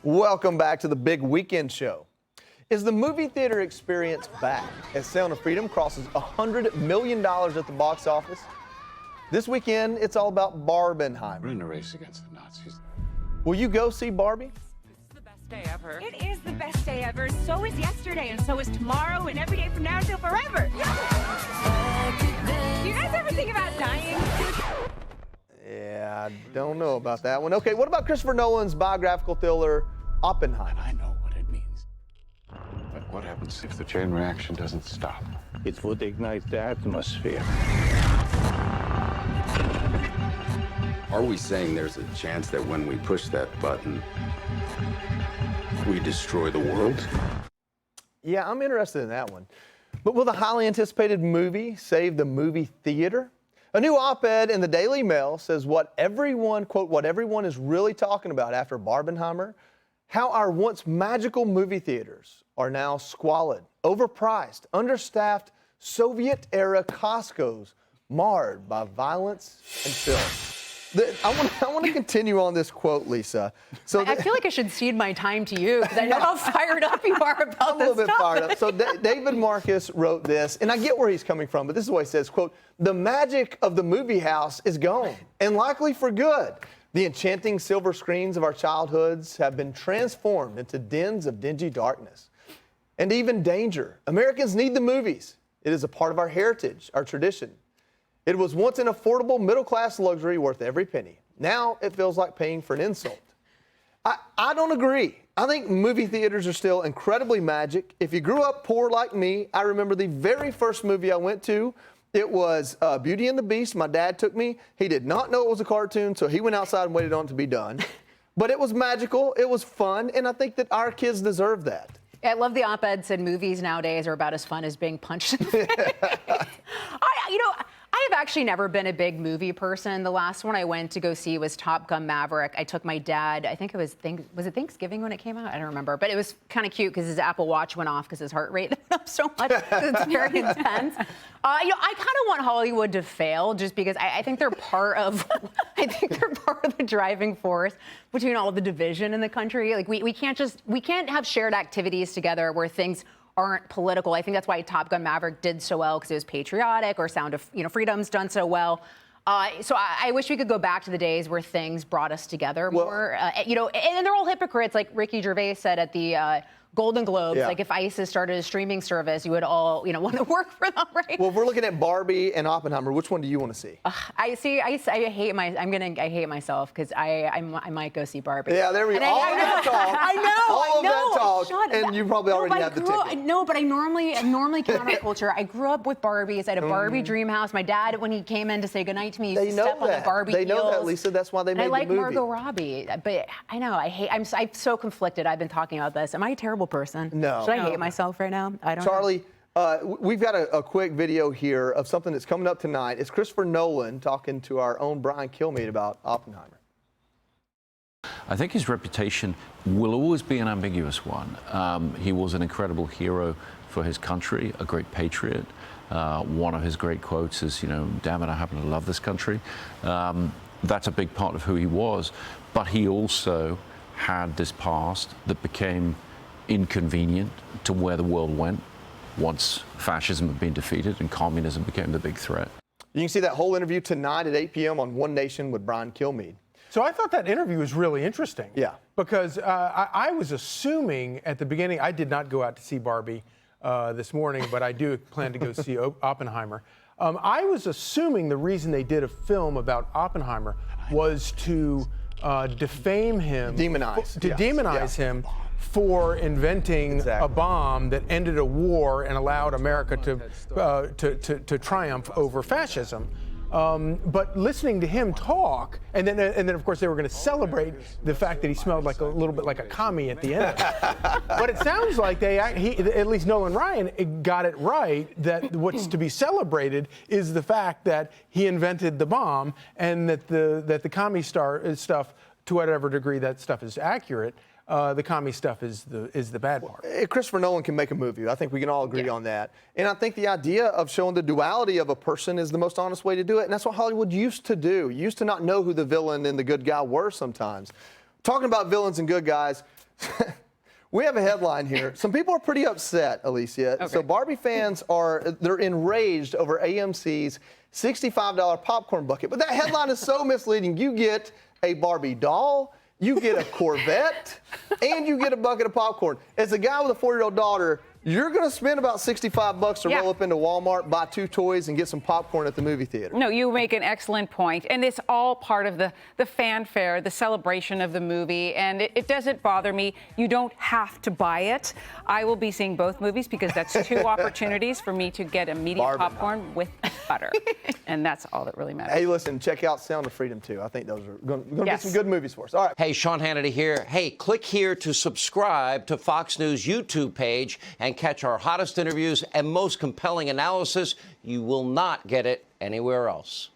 Welcome back to the big weekend show. Is the movie theater experience back as Sound of Freedom crosses $100 million at the box office? This weekend, it's all about Barbenheimer. We're in a race against the Nazis. Will you go see Barbie? It's the best day ever. It is the best day ever. So is yesterday, and so is tomorrow, and every day from now until forever. Do you guys ever think about dying? Yeah, I don't know about that one. Okay, what about Christopher Nolan's biographical thriller, Oppenheimer? I know what it means. But what happens if the chain reaction doesn't stop? It would ignite the atmosphere. Are we saying there's a chance that when we push that button, we destroy the world? Yeah, I'm interested in that one. But will the highly anticipated movie save the movie theater? A new op-ed in the Daily Mail says what everyone, quote, what everyone is really talking about after Barbenheimer, how our once magical movie theaters are now squalid, overpriced, understaffed, Soviet-era Costco's marred by violence and filth. I want to continue on this quote, Lisa. So I feel like I should cede my time to you because I know how fired up you are about I'm this a little bit fired up. So David Marcus wrote this, and I get where he's coming from, but this is what he says, quote, "The magic of the movie house is gone, and likely for good. The enchanting silver screens of our childhoods have been transformed into dens of dingy darkness and even danger. Americans need the movies. It is a part of our heritage, our tradition. It was once an affordable middle-class luxury worth every penny. Now it feels like paying for an insult." I don't agree. I think movie theaters are still incredibly magic. If you grew up poor like me, I remember the very first movie I went to. It was Beauty and the Beast. My dad took me. He did not know it was a cartoon, so he went outside and waited on it to be done. But it was magical. It was fun, and I think that our kids deserve that. I love the op-ed said movies nowadays are about as fun as being punched in the face. I have actually never been a big movie person. The last one I went to go see was Top Gun Maverick. I took my dad, I think it was Thanksgiving when it came out? I don't remember. But it was kind of cute because his Apple Watch went off because his heart rate went up so much. It's very intense. I kind of want Hollywood to fail just because I think they're part of the driving force between all the division in the country. Like we can't have shared activities together where things aren't political. I think that's why Top Gun Maverick did so well, because it was patriotic, or Sound of Freedom's done so well. So I wish we could go back to the days where things brought us together more. And they're all hypocrites, like Ricky Gervais said at the Golden Globes. Yeah. Like if ISIS started a streaming service, you would all want to work for them, right? Well, if we're looking at Barbie and Oppenheimer, which one do you want to see? I hate myself because I might go see Barbie. Yeah, there we go. All of that talk. And you probably already have the ticket. No, but I'm normally counterculture. I grew up with Barbies. I had a Barbie dream house. My dad, when he came in to say goodnight to me, used to step on the Barbie heels. They know that, Lisa. That's why they made the movie. I like Margot Robbie, but I know I'm so conflicted. I've been talking about this. Am I a terrible person? No. Should I hate myself right now? I don't Charlie, we've got a quick video here of something that's coming up tonight. It's Christopher Nolan talking to our own Brian Kilmeade about Oppenheimer. I think his reputation will always be an ambiguous one. He was an incredible hero for his country, a great patriot. One of his great quotes is, damn it, I happen to love this country. That's a big part of who he was. But he also had this past that became inconvenient to where the world went once fascism had been defeated and communism became the big threat. You can see that whole interview tonight at 8 p.m. on One Nation with Brian Kilmeade. So I thought that interview was really interesting. Yeah. Because I was assuming at the beginning, I did not go out to see Barbie this morning, but I do plan to go see Oppenheimer. I was assuming the reason they did a film about Oppenheimer was to defame him. Demonize him for inventing a bomb that ended a war and allowed America to triumph over fascism. But listening to him talk, and then of course they were going to celebrate the fact that he smelled like a little bit like a commie at the end. But it sounds like at least Nolan Ryan got it right, that what's to be celebrated is the fact that he invented the bomb, and that the commie stuff, to whatever degree that stuff is accurate, the commie stuff is the bad part. Christopher Nolan can make a movie. I think we can all agree on that. And I think the idea of showing the duality of a person is the most honest way to do it. And that's what Hollywood used to do. Used to not know who the villain and the good guy were sometimes. Talking about villains and good guys, We have a headline here. Some people are pretty upset, Alicia. Okay. So Barbie fans they're enraged over AMC's $65 popcorn bucket. But that headline is so misleading. You get a Barbie doll, you get a Corvette, and you get a bucket of popcorn. As a guy with a 4-year-old daughter, you're going to spend about $65 to roll up into Walmart, buy 2 toys, and get some popcorn at the movie theater. No, you make an excellent point. And it's all part of the fanfare, the celebration of the movie. And it doesn't bother me. You don't have to buy it. I will be seeing both movies because that's 2 opportunities for me to get immediate popcorn with butter. And that's all that really matters. Hey, listen, check out Sound of Freedom, too. I think those are going to be some good movies for us. All right. Hey, Sean Hannity here. Hey, click here to subscribe to Fox News YouTube page and catch our hottest interviews and most compelling analysis. You will not get it anywhere else.